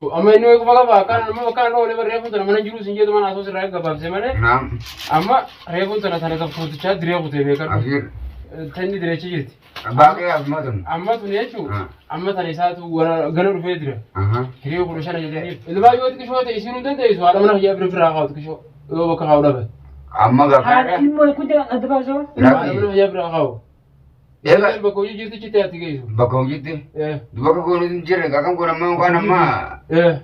أما إنه يقول بقى كان هو اللي بريفون تنا من جلوس إنجيل من أساس رأي قبل سمنه نعم أما ريفون تنا كفوت تشاد ريفون تبيكر أخير تاني دريتشي جت باقي أزمتهم أما تنيجو أما تاني ساعة ورا جنور فيدرة أها كريو كروشان جديد اللي ما يودك شو هذا يصيرون ده يسوى على من هي يبرف راقات كشو هو بكره ولا بس أما هذا قاعد إلمو كنت أدفع سوا على من هي يبرف راقات إيه بكوجي جت كي تأتي كيسو بكوجيتي إيه دبك كون جرّ كم كون ما كان ما إيه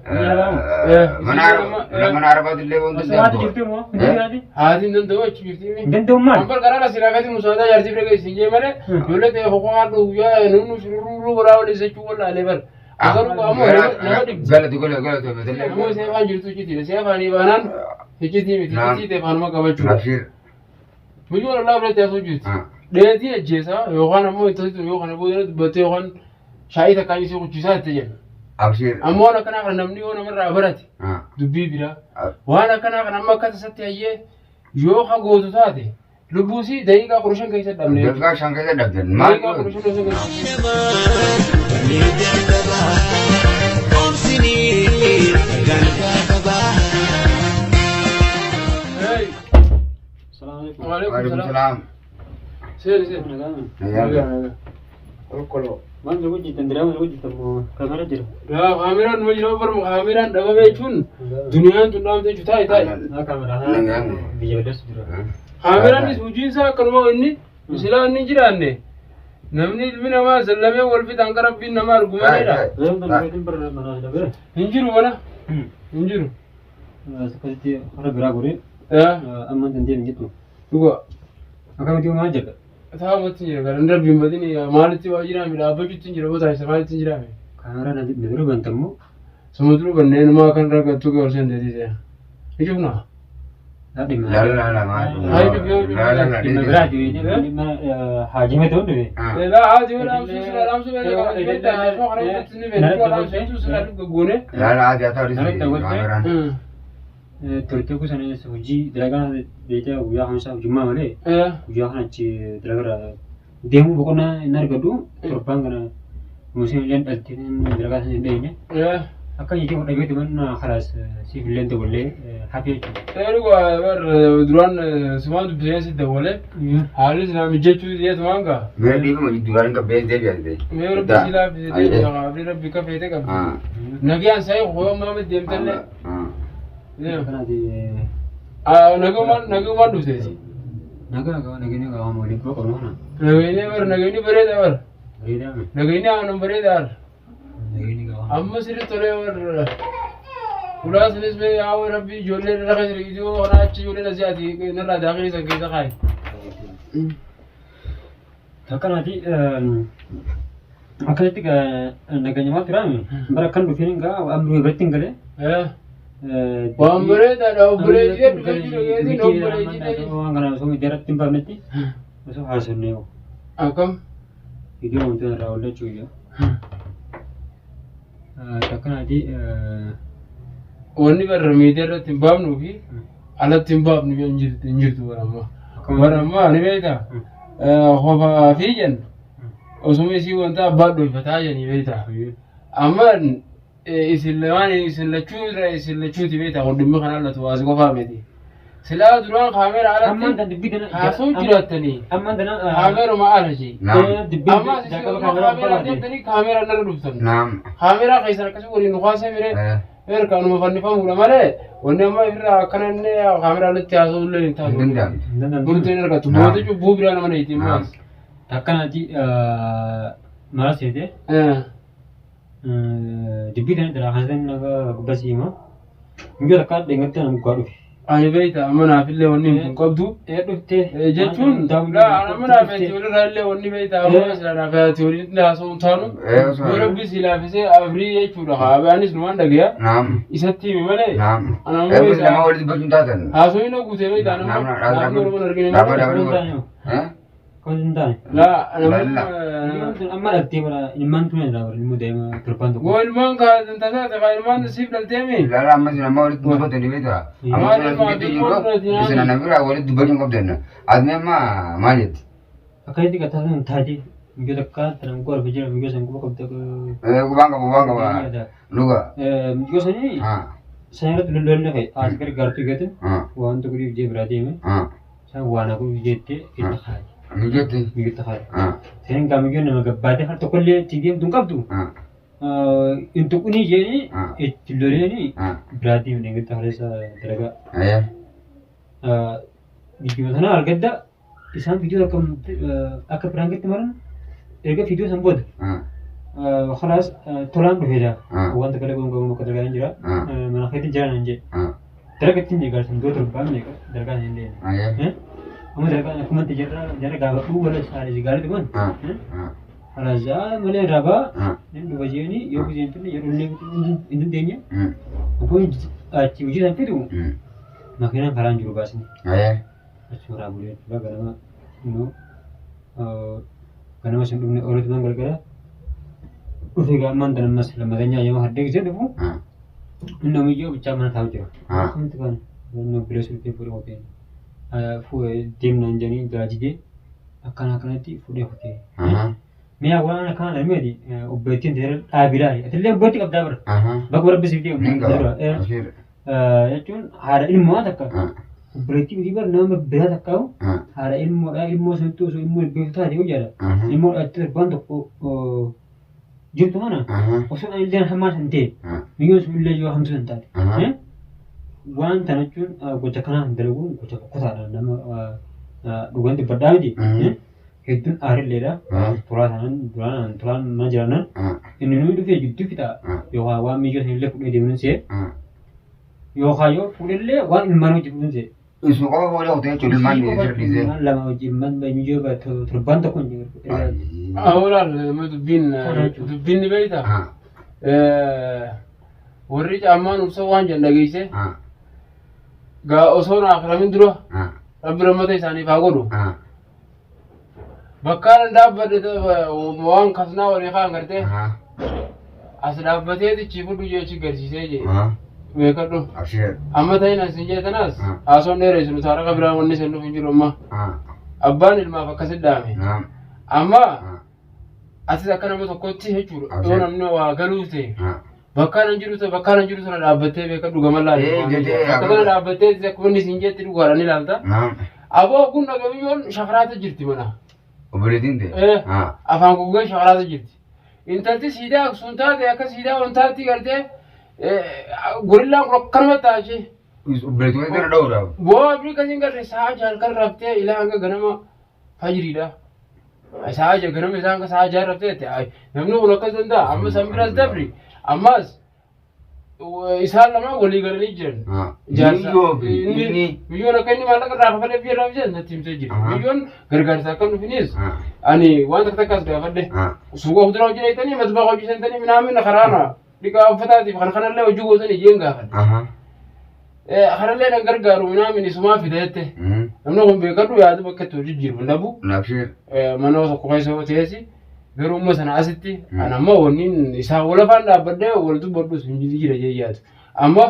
منار بعد اللي هو هذا جبته مو هذه ندندو أشوفي دندو ما أمبر كرانا سيراكاتي مساعدة يارتي بريك سينجي ماله يقول لك هو قالوا يا نونو شرورو براو لسه شو ولا ليبر أقول له أمو قال تقول بدل أمو سيفان جرتو كتير سيفان يبانان هجتي متي تفهم ما قبل شو أخير مجموعة الله بلا تاسوجت دهتي الجيسا يوغان أمو يتسيط يوغان أبو يرد بتيوغان شايف كاني سيقول جيسات تجين أخير أمو أنا كنا أغنى مني وأنا مرة عبرتي دبي بلا وأنا كنا أغنى ما كتساتي أيه يوغا قوتو تاتي لبوسي دقيقة قرشان كيسة دمني دقيقة شان كيسة دمني ما دقيقة قرشان كيسة السلام عليكم وعليكم السلام سير ما نقول جيت ندري ما نقول جيت مو كاميرا جرا لا خامران مجرو بر خامران دغه بيچون دنيا تنام ته چتاي تاي لا كاميرا بيجي بدرس جرا خامران سوجين سا كنمو اني مثلا اني جرانه نمني بنا ما سلمه ولفي تنقرب بنا ما رغمنا زين بنقول بر ما ناس دبر انجرو ولا انجرو سكتي أنا برا غوري أما تندي نجتو هو أكمل تيجي ما جرا ثا متي غرند بيمبدني مالتي واجرا مي دابجو تنجرو بوتا سمال تنجرا مي كاميرا ندرو بنتمو سمدرو بنن ما كان رغتو غورسن ددي دي يجونا لا ما هاي بيو برا دي ما حاجي ما تقول لي لا عادي ولا امس بيتا شو خرجت تني بيتا سلا غونه لا عادي أتاري كاميرا ترتيب كوسان سوجي دراغان بيتا ويا خمسة جمعة ماله ويا خنا شيء دراغرا ديمو بكونا نرجدو تربانغنا موسم لين ألتين دراغان هندينه أكان يجي من أجل تمن خلاص سيف لين تقولي حبيت تقولوا بر دران سمان بزياس تقولي حالس نام جيتو ديت مانغا मेरे लिए मुझे दुरान का बेच दे दिया दे मेरे पिछला दे आपने रबी का फेटे का नगियान सही हो मामे देम तले كنا دي नगुमान दूसरे सी نجيني كمان مولي كلو كلونا नगीने बरे दार بريدة नगीने आनंद बरे दार نجيني كمان अम्म सिर्फ तोले और उलास निस्बे आओ रबी जोले रखे जो होना अच्छी जोले नज़िया थी कि नला दाखिली संकेत खाए كنا دي أكلت كا نجيني ما ترامي برا كان بفيرين كا أمرو يبرتين كله Bambere da bambere je bukati no bambere je أنا سوي درت تيمبا متي بس هو حاسس إنه akam فيديو ممكن راوله شوية كنا دي wani bar media timbam no fi ala timbam no njirtu warama ni beta khofa fijen osumi si wonta baddo fataje ni beta aman isin lachu ti beta qodum khana la tuwas ko fameti sila duran khamera ala أما أنت دبيتنا haso jiratani أما أنتنا khamera ma alaji دبيت amma si khamera tani khamera nar duftan نعم khamera kaisar kasu wori no khase mere غير كانوا مفنفهم ولا ماله وانما يفرع كان كاميرا لتياسو لين تاسو بنتين ركعت بوده جو بوبرا انا من يتي ماس كنا دي ما سيده دبيتنا ترى حسن نغا بس يما نجي ركعت دنگت انا مقارو اي بيتا امنا في اللي وني قبضو دفته جتون لا انا منا في تقول رالي وني بيتا امنا سلا في تقول ناسو تانو وربي سلا في سي ابري يچودا ابانيس نوان دغيا نعم يساتي مله نعم انا ما ولد بجنتاتن هاسوينو غوتي بيتا انا ها كنت داي لا انا أما لقتي ولا إلمان تمين لا ولا المدة تربان تقول والمان كان انت تاخذ المان نسيب للتيمي لا ما ولد بجنتاتن بيتا أما بس أنا نقول ولد بجنتاتن قبلنا أدنى ما جت أكيد كتاسون تاجي Mungkin dekat, terang kuar bijak, mungkin saya kuar kau tak. Kubanga. Luga. Mungkin saya ni, saya ada dulu dulu ni, askar gartu gitu. Wan tu kuri je berarti ni. Saya wan aku jete, itu khay. Mungkin tak khay. Saya ni kami kan nama kebaca har tu kolye tiga tungkap tu. Untuk ini je ni, itu dulu ni berarti ni kita harus teraga. Video sana algeda, isan video akan perangkat kemarin. Erga video sambut. Khalas tulang berbeda. Wan terkadang gua terkadang jira. Mana kita jalan anje. Terkadang tinggi kalau sambut terbang ni kan. Terkadang ini. Kamu terkadang aku mesti jara gawat tu boleh sehari segala tu kan. Khalas mulai raba. Ni dua baju ni, yo baju tu ni, yo ulang itu denya. Aku ciuci sampai tu. Makanya karan juru bas ni. Surah boleh. Bagai karena masih belum orang tu nggak kira, udah gak mantan mas lembaga yang hadeng je tu, nomi jo bicara mana tahu je, itu kan, nomi beres itu pun hotel, tim nanjani gaji dia, akan nanti fude hotel, मैं आवाज़ ना खाना है मेरी उबैती देर आबिरा है तो ले उबैती कब दाबर बकवार बस वीडियो में ये चुन हारा इल्म आता का उबैती भी बार नाम बेरा तक का हारा इल्म संतोष इल्म बेवता है हो जारा इल्म अतर बंद को जो तो है ना उसने इल्म हमारे संते मियों मिले जो हम संता है wan tanah cun gocak kana dalagu gocak kota nama dugaan di berdaya di hedun air lera tulan najaranan ini nu itu video kita yoha wan mijo sendiri pun di mana sih yoha yo pun le wan ilmu itu pun sih Isu kau boleh hotel cuma mandi je. lama jiman bayi mijo bat terban tak pun juga awalnya itu bin ni berita warri aman usaha wan janda gise ga osona akramin duro rabbi ramata isani fagodu bakkan dabbade wan kasna wari kha ngarte as dabbate ti chifudu je chi garsise je we kaddo amma tayna sinje tanas ason dere sunu tara kabira wonni senu finjiro ma abban ilma fakkasidame amma asisa kana mo tokkotti hechuru dona no wa galute bakkan jiru sana dabbate be kaddu gamalla bakkan dabbate ze kunni sinje ti dugara ni lalta abo kunna gamiyon shakrata jirti mana Oberedin de. Afan kugai shakrata jirti intanti sida suntate aka sida ontati garte gorilla rokkanma taje Oberedin de daura. bo abri kasin garte saajal kal rabte ila anga ganama fajrida saaja ganama isanga saaja rabte te ay namnu lokazanda amma sambiras dabri ammas isaan lama wali galani jiran milyoon akka inni maallaqa irraa kafalee biyya irraa bijan natti himtee jira milyoon gargaarsa akka nu finis ani waan takka takkaas gaafadhe suuqa kuduraa hojii dhaytanii matbaa hojii sentanii minaamin karaana dhiqaa uffataatiif kan kanallee hojii gootanii jeen gaafadhe kanallee nan gargaaru minaamin isumaa fidette namni kun beekadhu yaadu bakka itti hojii jiru dhabu mana tokko keessa teessi garuu umma sana asitti anamma wannin isaa walafaan dhaabbadde wal dubbadhu sun jira jeeyyaatu amma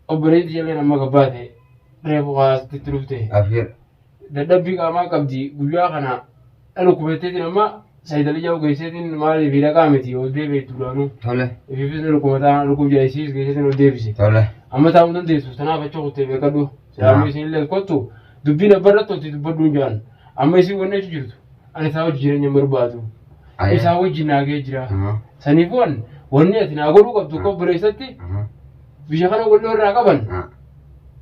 obboleetti jalleen amma gabbaate reefu haasatti dhufte dadhabbii qaamaa qabdi guyyaa kana dhanu kubeetteetiin amma saayidalii jahu geesseetiin maaliif hidhaqaa miti ol deebiitu duraanuu ififisni rukumataa rukub jaayisiis geesseetiin ol deebise amma taa'uu dandeessu tanaaf achi kuttee beekadhu siyaamuu isinillee kottu dubbiin abbarratti olti dubbadduun jaan amma isin wanni achi jirtu ani isaa wajji jireenya barbaadu isaa wajji naagee jira saniif wanni ati naa godhuu qabdu akka obboleessatti biyya kana walli irraa qaban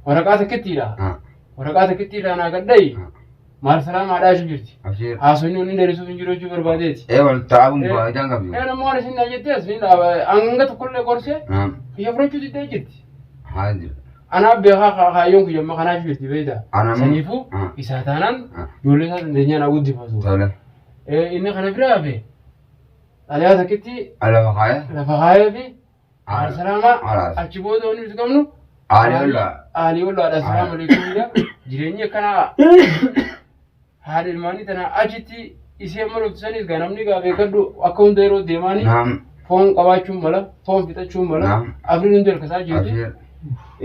waraqaa takkittiidha naa gadhayi maal salaamaadhaa isin jirti haasonni wanni dheerisuuf hin jiru jechuu barbaadeeti wal taa'uun baay'ee qabdi namni waan isin naa jettee asii hanga tokkollee qorsee biyya fudhachuu diddee jirti anaaf beekaa kaayyoon kiyyamma kanaaf jirti beeyta saniifuu isaa taanaan ijoollee isaa dandeenyaan haa guddifatu inni kana bira hafe xaliyaa takkitti lafa kaayee fi haala salaamaa achi booda wanni nuti qabnu aalii ollaadha assalaamu alaikumidha jireenyi akkanaa haadha ilmaanii tana achitti isii amma loftisanis gaa namni gaa beekadhu akka hunda yeroo deemaanii foon qabaachuun mala foon fixachuun mala afriin hundi harkasaa jirti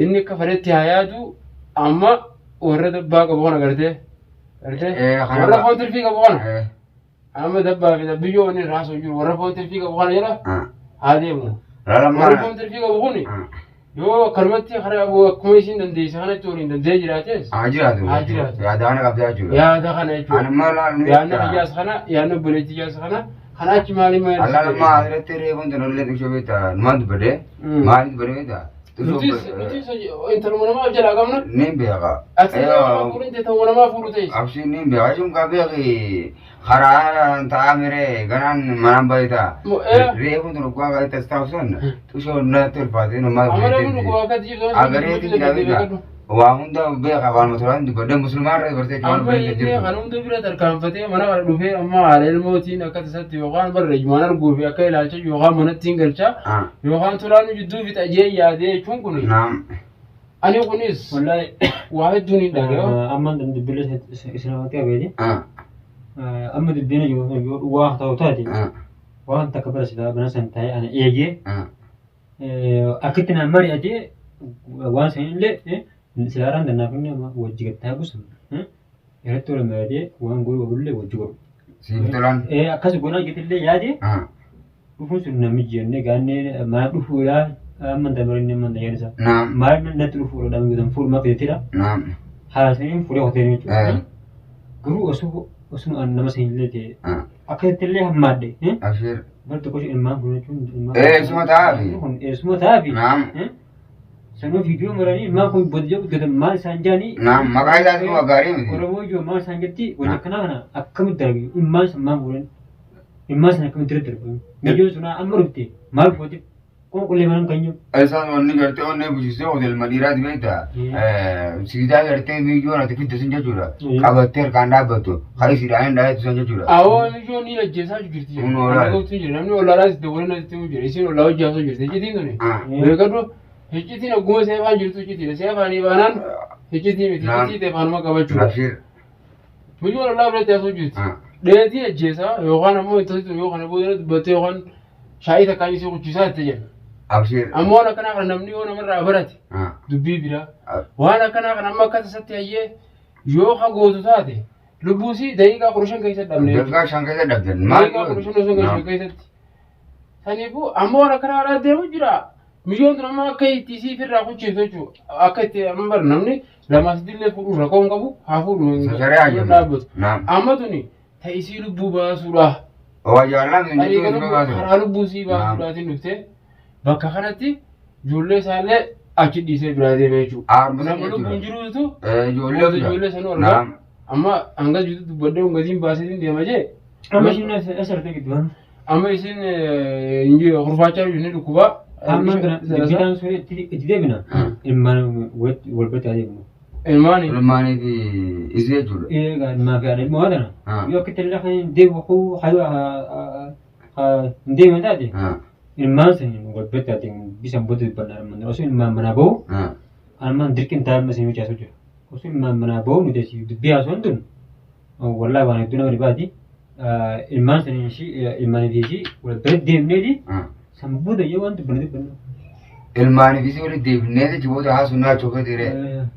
inni akka fadhetti haa yaadu amma warra dabbaa qabu kana gartee warra foon tirfii qabu kana أما دبا في دبيو إن الرأس وجور ورفون تلفيق أبغان يلا هذه مو لا لما ورفون تلفيق أبغوني يو كلمتي خرا أبو كويسين دندي سخنة تورين دندي جراتيس عجلات عجلات يا دانا قبل أجول يا دخنا يجوا أنا ما لا يا أنا بجاس خنا يا أنا بليتي جاس خنا خنا أجمالي ما الله لما أدرت تريبون تنولد تشوفي تا نمد بدي ما نمد بدي تا نتيس أنت لما ما أجل أقامنا نيم بيها أيوة أقول أنت تو ما فلوتيس أبشي نيم بيها شو كابي خرا تعامره كنان منام بيتا ريبون تنوكوا كاي تستاوسون تشوف ناتل فاتين ما أمر أقول لك وقت جيب أغري تجيبه وهوندا بيها كمان مثلاً بدي مسلمان رأي برتة كمان أما إني خانون تبرة تركان فتى منا كردوفي أما على الموتين أكاد ست يوغان برج منا رجوفي أكيد لالش يوغان منا تينغرشا يوغان ترانو جدو في تأجيه يادي شون كوني نعم أنا كونيس والله واحد جوني داعيو أما دبلة إسلامك أبدي أما دبنا جو واحد أو تادي واحد تكبر سيدا بناس انتهي أنا إيجي أكيد أنا مري أجي وان سين لي سلاران دنا فينا ما وجهت تابوس يرتو لما أجي وان قول لي وجهه سيبتلان أكاس قونا جت لي يادي بفوس النمجي نجاني ما بفولا من دبرين من ديانسا نعم ما نتلو فولا دام يدم فول ما في ترى نعم حاسين فولا هتين قرو أسمو أن نمسين لتي أكيد تلي هم مادي أشير برضو كوش إلمان كلهم اسمه تابي اسمه تابي نعم سنو فيديو مراني ما كوي بديو كده ما سانجاني نعم ما قاعد أسمه أقاري مثل ورمو جو ما سانجتي وجكنا أنا أكمل درجي إما سما بولن إما سنا كم درجي ميجو سنا أمرتي ما بودي كون كل ما نكنيو ऐसा उन्हें करते उन्हें बुझिसे होटल मदिरा दिए था सीधा करते वीडियो ना तो फिर दसंजा चुरा अब तेर कांडा बतो खाली सीधा है डायरेक्ट दसंजा चुरा आओ मिजो नी लज्जे सा जुगिरती है अगर तुम जिरे हमने ओला रास दोवरे ना तुम जिरे इसी ओला जासो जिरते जिती तो नहीं मेरे को हेचिती ना गुम से बान जिरतो जिती से बानी बानन हेचिती में जिती ते बानमा का बचू मिजो ओला बले जासो जिरती देती लज्जे सा योगान हमो इतो तो योगान बोले बते योगान शायद कानी से कुछ सा तजन أبشر أما أنا كنا أنا نمني وأنا مرة عبرتي دبي بلا وأنا كنا أنا ما كنت ستي أيه يوخا قوتو تاتي لبوسي دقيقة قرشان كيسة دمني دقيقة شان كيسة دبن ما دقيقة قرشان كيسة ثاني بو أما أنا كنا أنا ديمو جرا مليون درهم كي تيسي في الرقم شيء أكيد أمبر نمني لما سديل فلوس رقم كابو هافور نعم أما توني تيسي لبو باسورة هو جالنا من جدول لبوسي باسورة تنوكته bakka kanatti ijoollee isaallee achi dhiisee biraa deemee jechuudha. Nama lubbuun jiruutu ijoollee sanuu argaa. Amma hanga jirutti dubbadde hungatiin baaseetiin deema jee. Amma isin asirratti gidduu amma isin kurfaachaa jiru ni dhukkuba. Amma bidaan sun itti deebina. Ilmaan walbatti adeemnu. Ilmaanii fi isii jechuudha. Eegaa ilmaa fi adeemu waadana. Yoo akka illee kan deebi'u hin deeman taate. Ilmaan sanii walbatti adeemu bisan booda dubbanna armanna. Osoo ilmaan manaa bahu almaan dirqin taa'amma sanii hojjaasu jira. Osoo ilmaan manaa bahu nuti dubbii haasawwan tun wallaahi waan hedduu nama dhibaati. Ilmaan sanii ilmaanii fi ishii walbatti deemneeti san booda yoo waan dubbanna dubbanna. Ilmaanii fi ishii walitti deebinee jechuudha haasummaa chookee ture.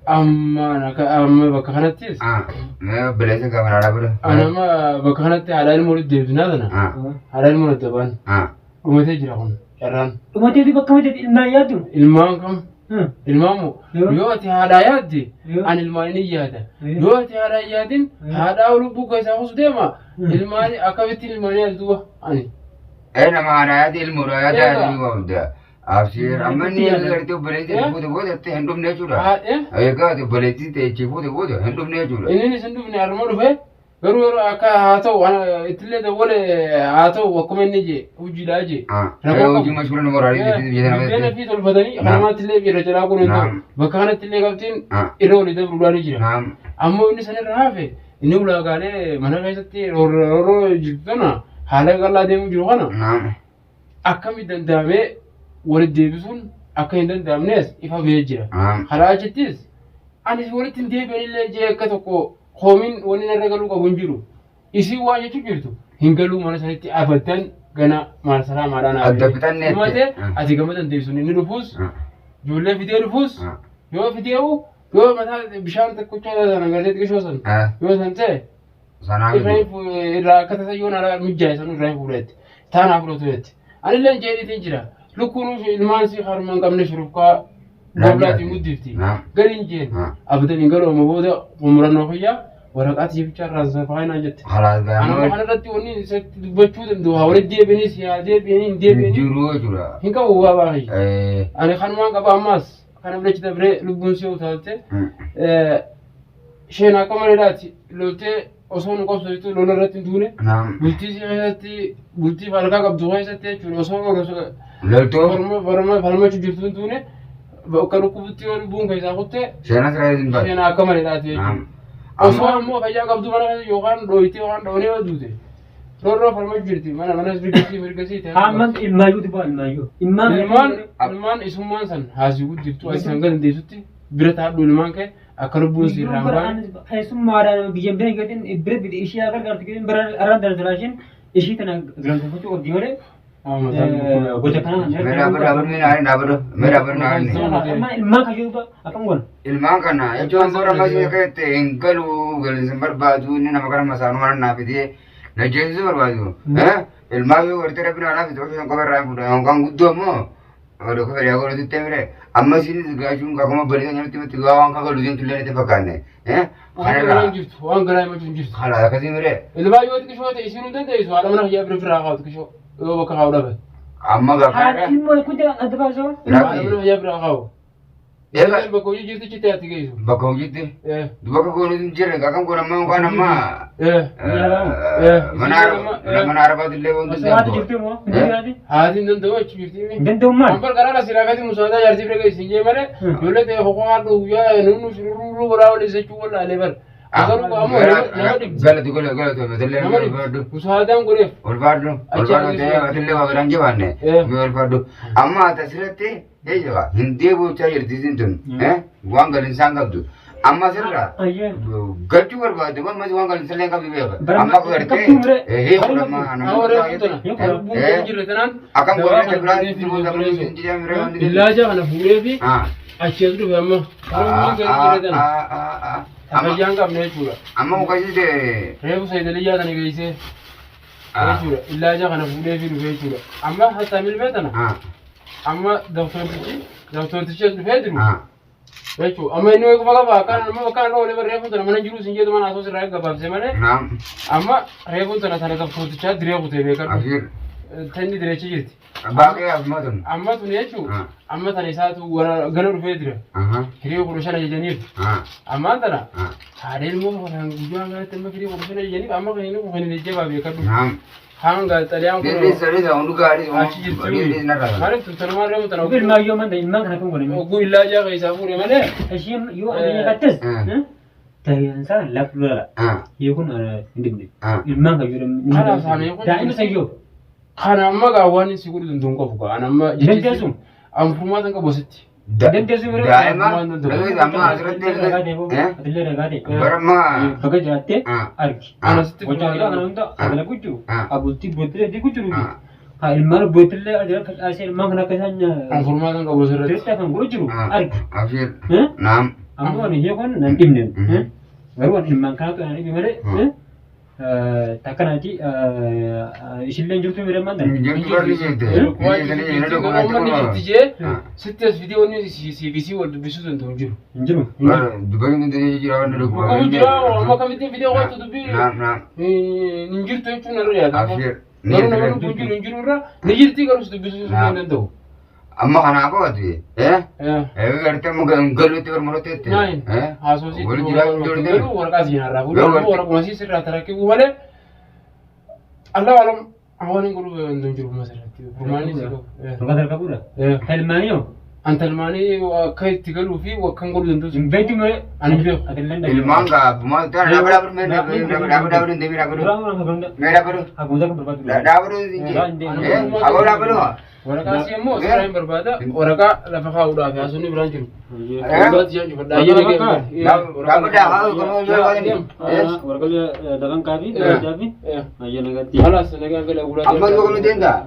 Amma bakka kanattis. Bileessa qaban haadha bira. Anama bakka kanatti haadha ilma walitti deebinaa tana. Haadha ilma walitti dabaan. Dhumatee jira kun carraan. Dhumatee bakka mateeti ilmaan yaaddu? Ilmaan kam? Ilmaan moo yoo ati haadhaa yaadde ani ilmaan ni yaada. Yoo ati haadhaa yaadin haadhaa lubbuu keessaa kuusu deema ilmaan akkamittiin ilmaan yaaddu ani. Nama haadhaa yaadde ilmuudha yaadda ni waamda. Abshir amma ni agartee obboleettii fuute booda hin dhufne jechuudha. Egaa obboleettii ta'e fuute booda hin dhufne jechuudha. Inni isin dhufne harma dhufee garuu yeroo akka haa ta'u ittillee dawwale haa ta'u akkuma inni jee hojiidhaa jee. Hojii mashhuura nama waraarii biddeena fi tolfatanii kanamaatti illee irra jalaa kun hin ta'u bakka kanatti illee qabxiin irra olii dabruudhaan jira. Ammoo inni sanirra hafe inni ulaagaalee mana keessatti roorroo jirtu tana haala qal'aa deemuu jiru kana akkamitti danda'amee walitti deebisuun akka hin danda'amnes ifa ba'ee jira. Karaa achittis anis walitti hin deebi'anillee jee akka tokko koomiin wanni narra galuu qabu hin jiru. Isii waan jechuun jirtu hin galuu mana sanitti afattan gana maarsaraa maadhaan hafe. Dhumatee ati gama dandeessuun inni dhufuus ijoollee fidee dhufuus yoo fidee'u yoo mataa bishaan tokkochaa sana gartee xiqqishoo san yoo san ta'e Sana irraa akka tasayyoon ala mijjaayisan irraa fuudhetti taanaaf fudhatuutti ani illee jedhiitiin jira lukkuun ilmaan si harma hin qabne shurufkaa goblaatiin guddifti galiin jeen abdanii galooma booda umrannoo fayyaa waraqaatii bichaa irraa safaayinaa jette anama kanarratti wanni isatti dubbachuu danda'u haa walitti deebiinis yaa deebi'anii hin deebi'anii jiruu jira hin qabu waa baay'ee ani kanumaan qaba ammaas kana bilachi dabree lubbuun si utaalte isheen akka maleedhaati loltee osoo nu qabsootu lola irratti hin duune bultii si keessatti bultii falkaa qabdu keessatti jechuudha osoo loltoo falmachuu jirtu hin duune bakka dhukkubutti yoo lubbuun keessaa kutte isheen akka maleedhaati jechuudha. Osoo ammoo fayyaa qabdu mana keessa yookaan dhooyitee yookaan dhoonee yoo duute roorroo falmachuu jirti manas mirgasii ta'e. Hamman ilmaayyuu dhibbaa ilmaayyuu. Ilmaan isummaan san haasii guddiftu asii hanga dandeessutti bira taadhu ilmaan kee akka lubbuun si irraan baane. Keessummaadhaan biyyeen bira gatiin bira bidii ishee akka gartu gatiin bira arraan daldalaashin ishii tana galanteeffachuu qabdi malee. Gocha kana ilmaan kayyuu akkam goona. Ilmaan kana jechuun boora masii keessatti hin galu galinsan barbaadu inni nama kana masaanuu mana naaf itee na jeesisuu barbaadu. Ilmaan yoo gartee rabbi naaf itee osoo qofa irraa fuudha yookaan guddoo immoo odoo kofa dhiyaa godhatu itti mire amma isinis gaachuun akkuma baliisa nyaatti miti gaa waan kakalu siin tullee itti fakkaanne. Waan garaa himachuu hin jirtu. Haala akkasii mire. Ilmaan yoo xiqqishoo ta'e isiinuu dandeessu haadha mana fayyaa bira firaa kaa'u xiqqishoo. Yoo bakka kaa'u dhabe. Amma bakka ilmoo kun adda baasoo. Haadha mana fayyaa bira kaa'u. Bakka hojii jirti cittee ati geessu. Bakka hojiitti. Bakka goonuu hin jirre kakam godhamaa yookaan amma. Mana arabaati illee wanti isaa. Haati jirti moo? Haati hin danda'u achi jirti. Hin danda'u maal? Ampar karaa asirraa kasi musaadaa jaartii bira geessin jee malee ijoollee ta'e hokkoo haadhu guyyaa nunnu shururuu biraa waliin jechuu wallaalee bara. Agaruu qabu nama dhibbi. Galati galatoo musaadaan godheef. Olfaadhu ta'ee atillee waa biraan jabaanne. Olfaadhu amma asirratti eeyyama hin deebi'uchaa jirti isin tun waan galinsaan qabdu. Amma sirraa gachuu barbaadde ammas waan galinsaan qabdu beeka. Amma gartee heekudhamaa akkam godhate biraan jiru illaaja kana fuudhee fi achi as dhufe amma fayyaan qabne jechuudha. Amma mukayyite reefu saayidaliyyaa kana geessee jechuudha. Illaaja kana fuudhee fi dhufe jechuudha. Amma hatta milbee tana amma doktortichi as dhufee jiru jechuudha. Amma inni wayi qofa qaba akkaan irra olee reefu tana mana jiru sin jedhu mana asoo sirraa gabaabse malee amma reefu tana doktortichaa diree kutee beekadhu. Tanni direechi jirti. Baaqee ammatun. Ammatun jechuudha. Amma tana isaatu gana dhufee jira. Hiriyoo kudha shana jedhaniif. Ammaan tana haadha ilmoo kan guyyaa kanatti amma hiriyoo kudha shana jedhaniif amma kan inni kun hin jabaa beekadhu. Hanga xaliyaan kun. Deebii sirrii ta'uu hundi gaarii. Achi jirti. Maaliif tuntanamaa reemu tana. Ogu ilmaa yoo manda ilmaan kana kan godhame. Ogu illaa jaa keessaa fuudhe malee. Ishiin yoo adeemee kattis. Tajaajila lafa lola. Yoo kun hin dibne. Ilmaan kan jedhamu. Daa'ima sayyoo. Kana amma gaawwan si godhu dunduun qofu gaa amma dandeessu amfumaa tan qabu sitti dandeessu bira daa'ima amma asirratti barama bakka jiraattee argi ana sitti wajjin kana hunda sagala guchuu abultii boottilee di guchuu haa ilmaan boottilee ajira kacaasee ilmaan kana akka isaan amfumaa tan qabu sirratti tirta kan godhu jiru argi afir naam amma ani yoo kan nan dhibne garuu ilmaan kanatu ani dhibe malee takkanati isilleen jirtu bira manda sittees viidiyoonni CBC wal dubbisuu danda'u jiru. Hin jiru. Dubbiin hundi jira waan dhufu. Kun jira amma kamitti viidiyoo wanti dubbii hin jirtu jechuun irra yaada. Garuu nama lubbuun jiru hin jiru irra ni jirti garuu dubbisuu hin danda'u. Amma kana qooti gartee galuutti barmooteetti haasofsiitti garuu waraqaa siinarraa fuudhee waraquma sirraa tarakkibu malee allah alam awwaalin godhuu hin jiru masirratti furmaanni si qabu. Dhugaa dargabuudha. Helmaanii yoo antalmaanii akka itti galuu fi akkan godhuu danda'u. Hin beektu malee ani beeku. Ilmaan gaabbumaa ta'an dhaabadhaa dhaabadhaa hin deebiin dhaabadhu. Mee dhaabadhu. Haguutaa kan barbaadu. Dhaabadhu aboo dhaabadhu. Waraqaa si immoo sirraa hin barbaada. Waraqaa lafa kaa'uudhaaf haasofni biraan jiru. Waraqaa si jedhu fadhaa yeroo deemu. Dhaabadhaa waraqaa daban kaafi daban kaafi. Halas nagaa gala gulaa. Amma yoo kamitti hin ta'a.